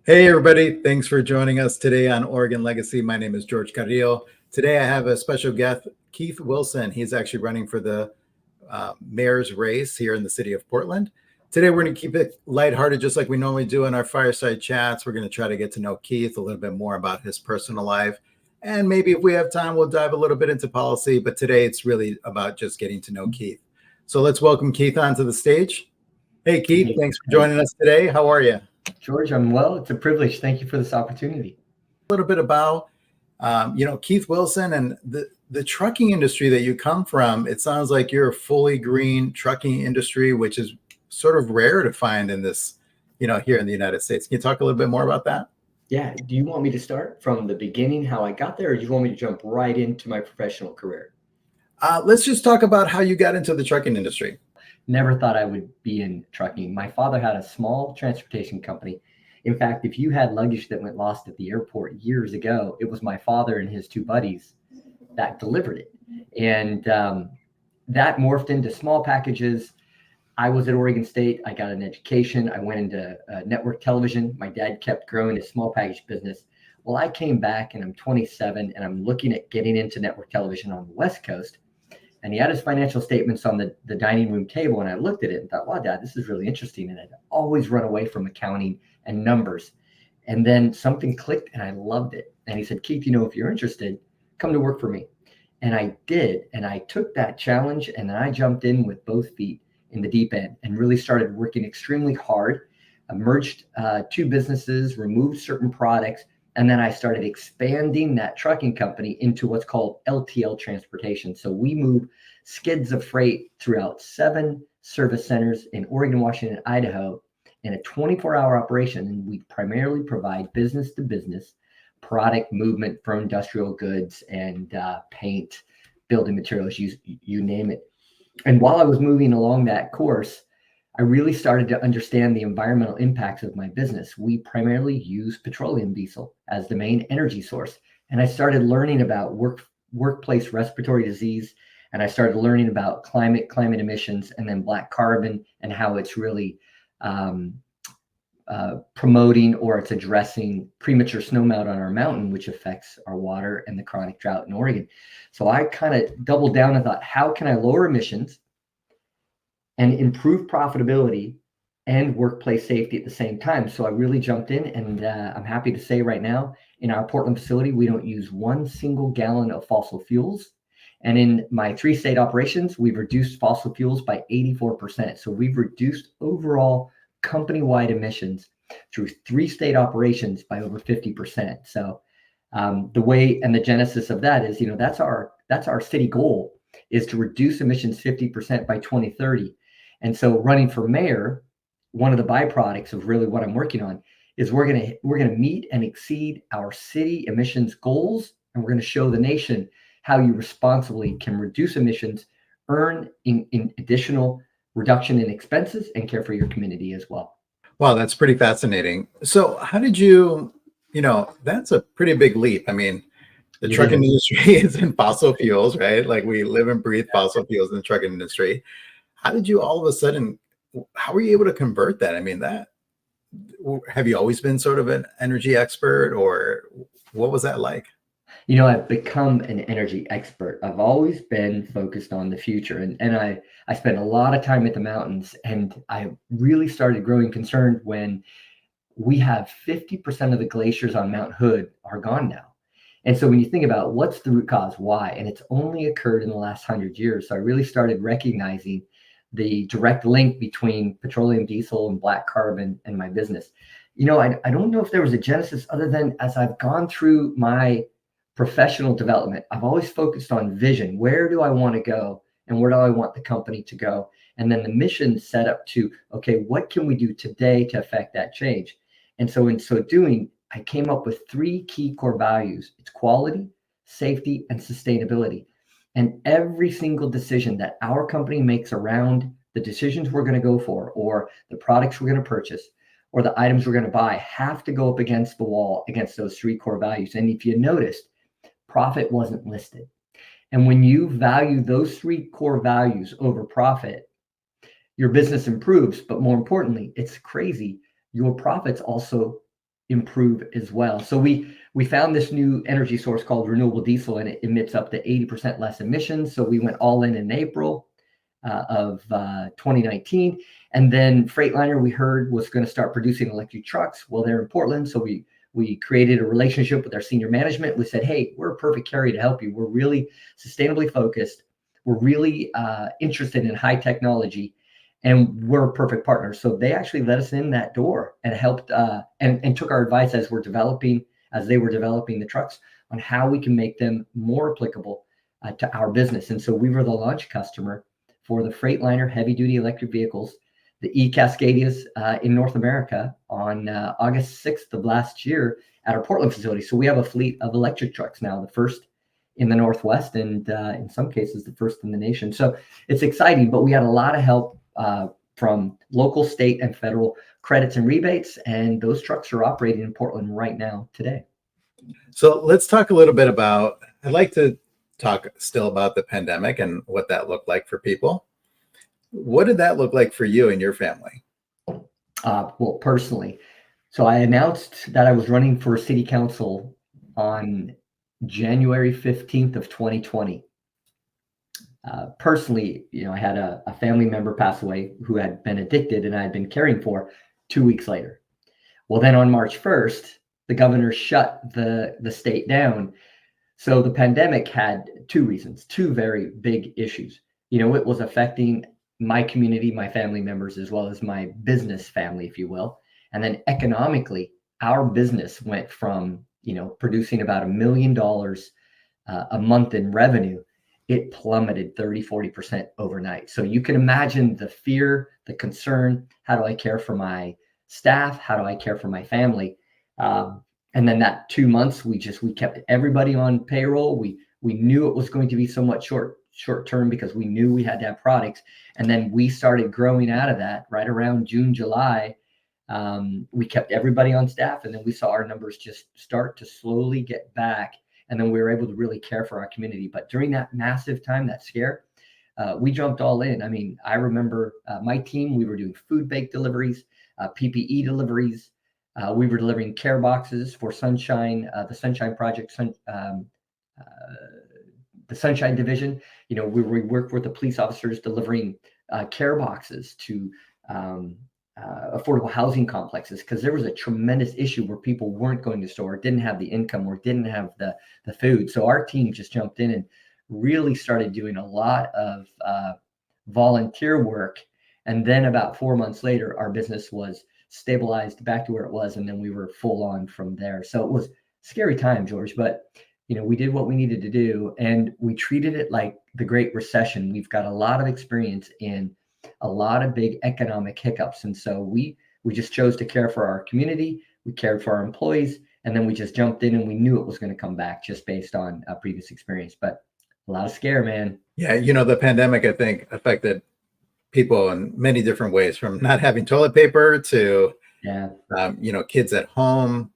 Hey, everybody. Thanks for joining us today on Oregon Legacy. My name is George Carrillo. Today, I have a special guest, Keith Wilson. He's actually running for the mayor's race here in the city of Portland. Today, we're going to keep it lighthearted, just like we normally do in our fireside chats. We're going to try to get to know Keith a little bit more about his personal life. And maybe if we have time, we'll dive a little bit into policy. But today, it's really about just getting to know Keith. So let's welcome Keith onto the stage. Hey, Keith, Hey, thanks for joining us today. How are you? George, I'm well. It's a privilege. Thank you for this opportunity. A little bit about Keith Wilson and the trucking industry that you come from. It sounds like you're a fully green trucking industry, which is sort of rare to find in this, here in the United States. Can you talk a little bit more about that? Yeah. Do you want me to start from the beginning, how I got there, or do you want me to jump right into my professional career? Let's just talk about how you got into the trucking industry. Never thought I would be in trucking. My father had a small transportation company. In fact, if you had luggage that went lost at the airport years ago, it was my father and his two buddies that delivered it. And that morphed into small packages. I was at Oregon State. I got an education. I went into network television. My dad kept growing his small package business. Well, I came back and I'm 27 and I'm looking at getting into network television on the West Coast. And he had his financial statements on the dining room table. And I looked at it and thought, wow, Dad, this is really interesting. And I'd always run away from accounting and numbers. And then something clicked and I loved it. And he said, Keith, if you're interested, come to work for me. And I did. And I took that challenge and then I jumped in with both feet in the deep end and really started working extremely hard. I merged two businesses, removed certain products, and then I started expanding that trucking company into what's called LTL transportation. So we move skids of freight throughout 7 service centers in Oregon, Washington, and Idaho in a 24-hour operation. And we primarily provide business to business product movement for industrial goods and paint, building materials, you name it. And while I was moving along that course, I really started to understand the environmental impacts of my business. We primarily use petroleum diesel as the main energy source. And I started learning about workplace respiratory disease. And I started learning about climate emissions, and then black carbon and how it's really promoting or it's addressing premature snowmelt on our mountain, which affects our water and the chronic drought in Oregon. So I kind of doubled down and thought, how can I lower emissions and improve profitability and workplace safety at the same time? So I really jumped in, and I'm happy to say right now in our Portland facility, we don't use 1 single gallon of fossil fuels. And in my 3-state operations, we've reduced fossil fuels by 84%. So we've reduced overall company-wide emissions through 3-state operations by over 50%. So the way and the genesis of that is, that's our city goal, is to reduce emissions 50% by 2030. And so running for mayor, one of the byproducts of really what I'm working on is we're gonna meet and exceed our city emissions goals, and we're gonna show the nation how you responsibly can reduce emissions, earn in additional reduction in expenses, and care for your community as well. Wow, that's pretty fascinating. So how did you, that's a pretty big leap. I mean, the trucking industry is in fossil fuels, right? Like we live and breathe fossil fuels in the trucking industry. How did you all of a sudden, how were you able to convert that? I mean, have you always been sort of an energy expert, or what was that like? I've become an energy expert. I've always been focused on the future. And I spent a lot of time at the mountains, and I really started growing concerned when we have 50% of the glaciers on Mount Hood are gone now. And so when you think about what's the root cause, why, and it's only occurred in the last 100 years. So I really started recognizing the direct link between petroleum diesel and black carbon and my business. I don't know if there was a genesis other than as I've gone through my professional development, I've always focused on vision. Where do I want to go, and where do I want the company to go? And then the mission set up to, okay, what can we do today to affect that change? And so in so doing, I came up with 3 key core values. It's quality, safety, and sustainability. And every single decision that our company makes around the decisions we're going to go for, or the products we're going to purchase, or the items we're going to buy, have to go up against the wall against those 3 core values. And if you noticed, profit wasn't listed. And when you value those 3 core values over profit, your business improves. But more importantly, it's crazy, your profits also improve as well. So we found this new energy source called renewable diesel, and it emits up to 80% less emissions. So we went all in April of 2019. And then Freightliner, we heard, was going to start producing electric trucks. Well, they're in Portland. So we created a relationship with our senior management. We said, hey, we're a perfect carrier to help you. We're really sustainably focused. We're really interested in high technology, and we're a perfect partner. So they actually let us in that door and helped and took our advice as they were developing the trucks on how we can make them more applicable to our business. And so we were the launch customer for the Freightliner heavy duty electric vehicles, the e-Cascadias in North America on August 6th of last year at our Portland facility. So we have a fleet of electric trucks now, the first in the Northwest, and in some cases, the first in the nation. So it's exciting, but we had a lot of help from local, state, and federal credits and rebates, and those trucks are operating in Portland right now today. So let's talk a little bit about, I'd like to talk still about the pandemic and what that looked like for people. What did that look like for you and your family? Well, personally, so I announced that I was running for city council on January 15th of 2020. Personally, I had a family member pass away who had been addicted and I had been caring for 2 weeks later. Well, then on March 1st, the governor shut the state down. So the pandemic had two reasons, two very big issues. It was affecting my community, my family members, as well as my business family, if you will. And then economically, our business went from, producing about $1 million a month in revenue. It plummeted 30-40% overnight. So you can imagine the fear, the concern. How do I care for my staff? How do I care for my family? And then that 2 months, we kept everybody on payroll. We knew it was going to be somewhat short term because we knew we had to have products. And then we started growing out of that right around June, July. We kept everybody on staff, and then we saw our numbers just start to slowly get back. And then we were able to really care for our community. But during that massive time, that scare, we jumped all in. I mean, I remember my team, we were doing food bank deliveries, PPE deliveries. We were delivering care boxes for Sunshine, the Sunshine Project, the Sunshine Division. We worked with the police officers delivering care boxes to affordable housing complexes, because there was a tremendous issue where people weren't going to store, didn't have the income, or didn't have the food. So our team just jumped in and really started doing a lot of volunteer work. And then about 4 months later, our business was stabilized back to where it was, and then we were full on from there. So it was a scary time, George, but we did what we needed to do, and we treated it like the Great Recession. We've got a lot of experience in a lot of big economic hiccups. And so we just chose to care for our community. We cared for our employees, and then we just jumped in, and we knew it was going to come back just based on a previous experience. But a lot of scare, man. Yeah, the pandemic, I think, affected people in many different ways, from not having toilet paper to, kids at home.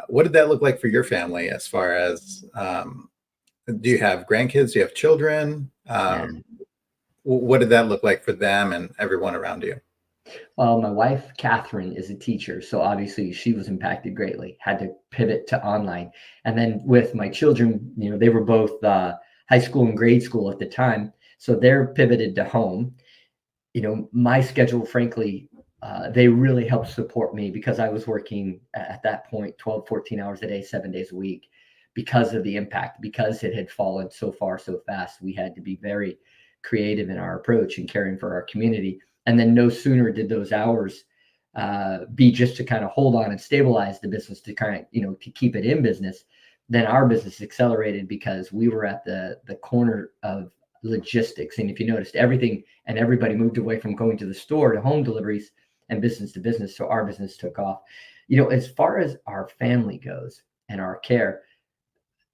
What did that look like for your family as far as, do you have grandkids? Do you have children? What did that look like for them and everyone around you? Well, my wife, Catherine, is a teacher. So obviously she was impacted greatly, had to pivot to online. And then with my children, they were both high school and grade school at the time. So they're pivoted to home. My schedule, frankly, they really helped support me because I was working at that point 12, 14 hours a day, 7 days a week, because of the impact, because it had fallen so far so fast. We had to be very creative in our approach and caring for our community. And then no sooner did those hours be just to kind of hold on and stabilize the business, to kind of, to keep it in business, then our business accelerated because we were at the corner of logistics. And if you noticed, everything and everybody moved away from going to the store to home deliveries and business to business. So our business took off. As far as our family goes and our care,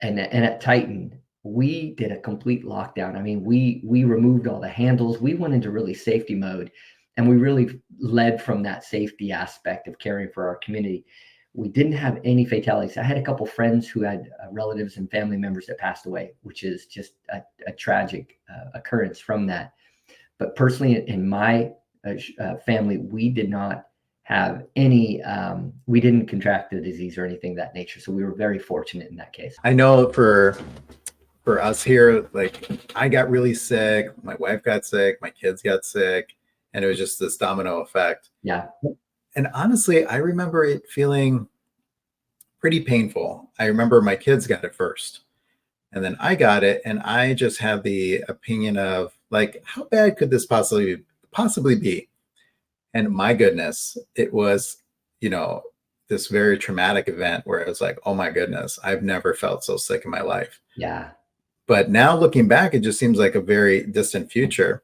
and at Titan, we did a complete lockdown. I mean, we removed all the handles. We went into really safety mode, and we really led from that safety aspect of caring for our community. We didn't have any fatalities. I had a couple friends who had relatives and family members that passed away, which is just a tragic occurrence from that. But personally, in my family, we did not have any, we didn't contract the disease or anything of that nature. So we were very fortunate in that case. I know for us here, like I got really sick, my wife got sick, my kids got sick, and it was just this domino effect. Yeah. And honestly, I remember it feeling pretty painful. I remember my kids got it first, and then I got it, and I just had the opinion of like, how bad could this possibly be? And my goodness, it was, this very traumatic event where it was like, oh my goodness, I've never felt so sick in my life. Yeah. But now looking back, it just seems like a very distant future.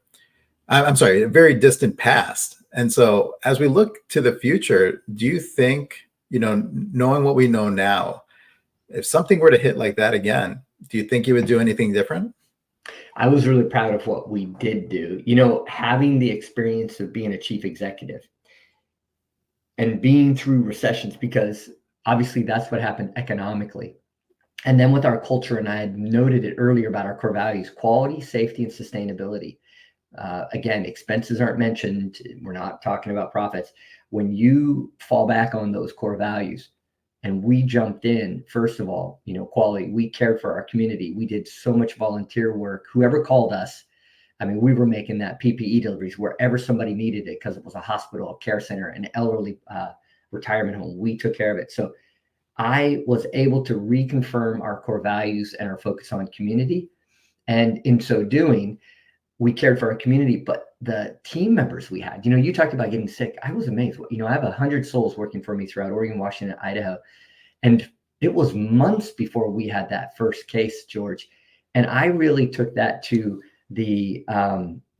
I'm sorry, a very distant past. And so as we look to the future, do you think, knowing what we know now, if something were to hit like that again, do you think you would do anything different? I was really proud of what we did do. Having the experience of being a chief executive and being through recessions, because obviously that's what happened economically. And then with our culture, and I had noted it earlier about our core values, quality, safety, and sustainability. Again, expenses aren't mentioned. We're not talking about profits. When you fall back on those core values, and we jumped in, first of all, quality, we cared for our community. We did so much volunteer work. Whoever called us, I mean, we were making that PPE deliveries wherever somebody needed it, because it was a hospital, a care center, an elderly retirement home. We took care of it. So I was able to reconfirm our core values and our focus on community. And in so doing, we cared for our community, but the team members we had, you talked about getting sick. I was amazed. I have 100 souls working for me throughout Oregon, Washington, Idaho. And it was months before we had that first case, George. And I really took that to the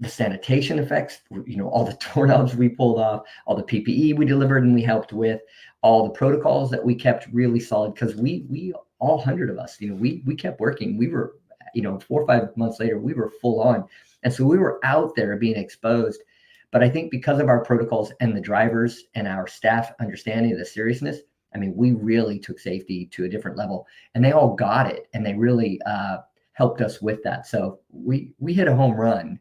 sanitation effects, all the doorknobs we pulled off, all the PPE we delivered and we helped with, all the protocols that we kept really solid, because we all 100 of us, we kept working. We were, 4 or 5 months later, we were full on. And so we were out there being exposed. But I think because of our protocols and the drivers and our staff understanding of the seriousness, I mean, we really took safety to a different level, and they all got it, and they really helped us with that. So we hit a home run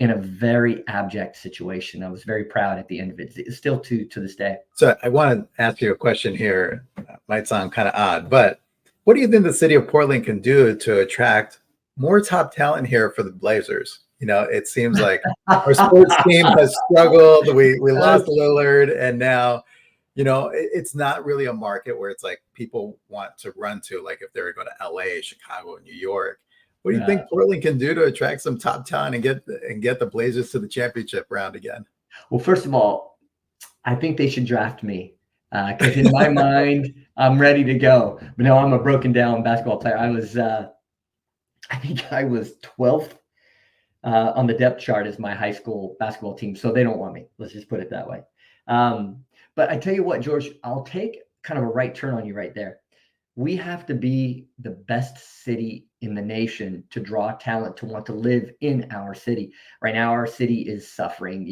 in a very abject situation. I was very proud at the end of it. It's still to this day. So I want to ask you a question here. Might sound kind of odd, but what do you think the city of Portland can do to attract more top talent here for the Blazers? It seems like our sports team has struggled. We lost Lillard, and now, it's not really a market where it's like people want to run to, like if they were going to LA, Chicago, New York. What do you think Portland can do to attract some top talent and get the Blazers to the championship round again? Well, first of all, I think they should draft me, because in my mind, I'm ready to go. But no, I'm a broken down basketball player. I think I was 12th on the depth chart as my high school basketball team. So they don't want me. Let's just put it that way. But I tell you what, George, I'll take kind of a right turn on you right there. We have to be the best city in the nation to draw talent to want to live in our city. Right now, our city is suffering.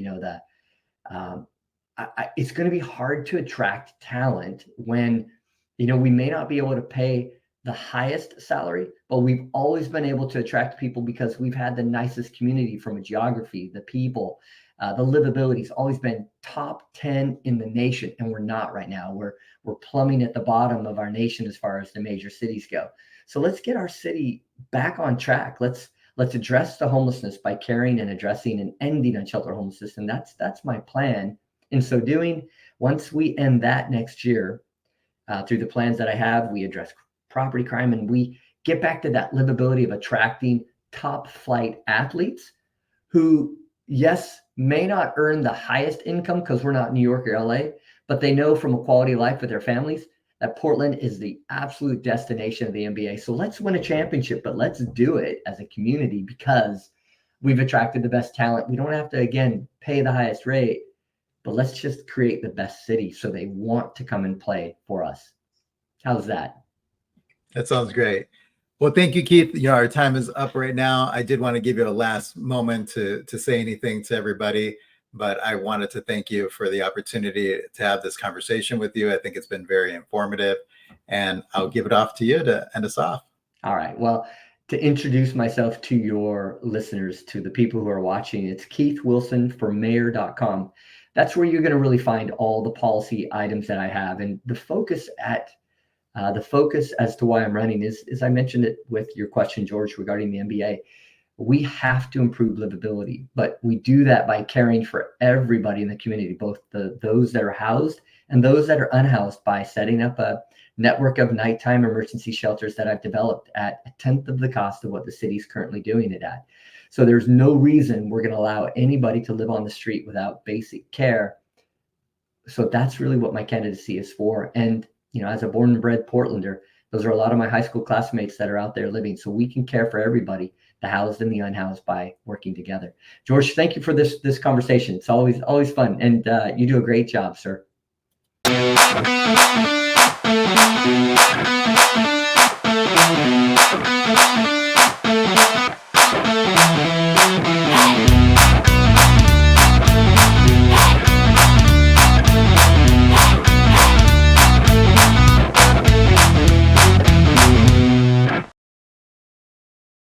It's going to be hard to attract talent when, we may not be able to pay the highest salary, but we've always been able to attract people because we've had the nicest community from a geography, the people, the livability's always been top 10 in the nation. And we're not right now. We're plumbing at the bottom of our nation as far as the major cities go. So let's get our city back on track. Let's address the homelessness by caring and addressing and ending unsheltered homelessness. And that's my plan. In so doing, once we end that next year, through the plans that I have, we address property crime, and we get back to that livability of attracting top flight athletes who, yes, may not earn the highest income because we're not New York or LA, but they know from a quality of life with their families that Portland is the absolute destination of the NBA. So let's win a championship, but let's do it as a community because we've attracted the best talent. We don't have to, again, pay the highest rate, but let's just create the best city so they want to come and play for us. How's that? That sounds great. Well, thank you, Keith. Our time is up right now. I did want to give you a last moment to say anything to everybody, but I wanted to thank you for the opportunity to have this conversation with you. I think it's been very informative, and I'll give it off to you to end us off. All right. Well, to introduce myself to your listeners, to the people who are watching, it's Keith Wilson for mayor.com. That's where you're going to really find all the policy items that I have. And the focus as to why I'm running is, as I mentioned it with your question, George, regarding the MBA. We have to improve livability, but we do that by caring for everybody in the community, both those that are housed and those that are unhoused, by setting up a network of nighttime emergency shelters that I've developed at a tenth of the cost of what the city's currently doing it at. So there's no reason we're going to allow anybody to live on the street without basic care. So that's really what my candidacy is for. And, as a born and bred Portlander, those are a lot of my high school classmates that are out there living. So we can care for everybody, the housed and the unhoused, by working together. George, thank you for this conversation. It's always fun. And you do a great job, sir.